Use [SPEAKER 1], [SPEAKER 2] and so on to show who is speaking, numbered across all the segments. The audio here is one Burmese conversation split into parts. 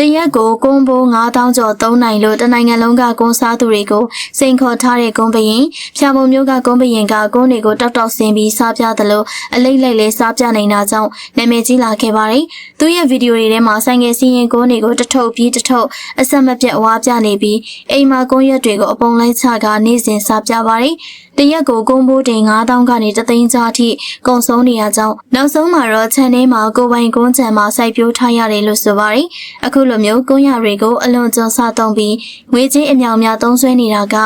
[SPEAKER 1] တရက်ကိုကွန်ဘို9000ကျော်သုံးနိုင်လို့တနိုင်ငံလုံးကကွန်စားသူတွေကိုစိန်ခေါ်ထားတဲ့ကွန်ဘရင်ဖြာပုံမျိုးကကွန်ဘရင်ကကွန်တွေကိုတောက်တောက်ဆင်းပြီးစားပြသလိုအလိမ့်လိုက်လေးစားပြနေတာကြောင့်နာမည်ကြီးလာခဲ့ပါတယ်။သူရဲ့ဗီဒီယိုတွေထဲမှာဆိုင်ငယ်စီးရင်ကွန်တွေကိုတထုပ်ပြီးတထုပ်အဆက်မပြတ်ဝါပြနေပြီးအိမ်မှာကွန်ရက်တွေကိုအပုံလိုက်ချကနေ့စဉ်စားပြပါတယ်။တရက်ကိုကွန်ဘိုတင်9000ကနေတသိန်းကြားအထိကုန်ဆုံးနေရကြောင်းနောက်ဆုံးမှာတော့ channel မှာကိုပိုင်ကွန်ချန်မှာစိုက်ပျိုးထားရတယ်လို့ဆိုပါတယ်။အခုလိုမျိုးကွန်ရတွေကိုအလွန်ကျွံစားသုံးပြီးငွေကြေးအမြောက်အများသုံးစွဲနေတာက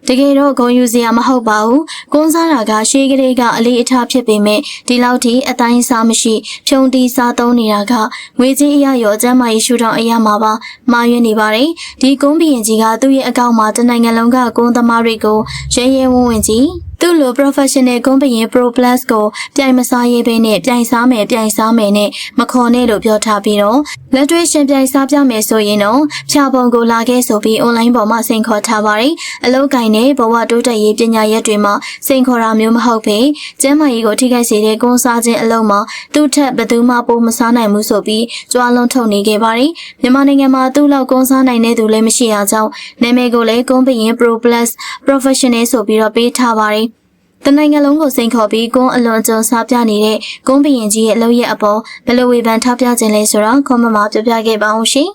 [SPEAKER 1] တကယ်တော့ဂုဏ်ယူစရာမဟုတ်ပါဘူး။ကွန်စားတာကရှေးကလေးကအလေးအထားဖြစ်ပေမဲ့ဒီလောက်ထိအတိုင်းစားမရှိဖြုံတီးစားသုံးနေတာကငွေကြေးအရရောကျန်းမာရေးရှုထောင့်အရမှာပါမှားယွင်းနေပါတယ်။ဒီကွန်ဘီရင်ကြီးကသူ့ရဲ့အကောင့်မှာတနိုင်ငံလုံးကကွန်သမားတွေကိုရဲရဲဝံ့ဝံ့ကြီးသူ့လို professional ကွန်ဘရင် Pro Plus ကိုပြိုင်မစားရေးပဲနဲ့ပြိုင်စားမယ်နဲ့မခေါ်နဲ့လို့ပြောထားပြီးတော့လက်တွေ့ရှင်ပြိုင်စားပြမယ်ဆိုရင်တော့ဖြာပုံကိုလာခဲ့ဆိုပြီး online ပေါ်မှာစိန်ခေါ်ထားပါတယ်အလုပ်ကိုင်နဲ့ဘဝတိုးတက်ရေးပညာရပ်တွေမှာစိန်ခေါ်တာမျိုးမဟုတ်ပဲကျန်းမာရေးကိုထိခိုက်စေတဲ့ကွန်စားခြင်းအလုပ်မှာသူ့ထက်ဘယ်သူမှပိုမစားနိုင်ဘူးဆိုပြီးကြွားလုံးထုတ်နေခဲ့ပါတယ်မြန်မာနိုင်ငံမှာသူ့လောက်ကွန်စားနိုင်တဲ့သူလည်းမရှိရကြောင်းနာမည်ကိုလည်းကွန်ဘရင် Pro Plus Professional ဆိုပြီးတော့ပေးထားပါတယ်တနိုင်ငံလုံးကိုစိန်ခေါ်ပြီးကွန်အလွန်ကျွံစားပြနေတဲ့ကွန်ဘရင်ကြီးရဲ့အလုပ်ရဲ့အပေါ်ဘယ်လိုဝေဖန်ထောက်ပြခြင်းလဲဆိုတော့ comment မှာပြောပြခဲ့ပါဦးရှင်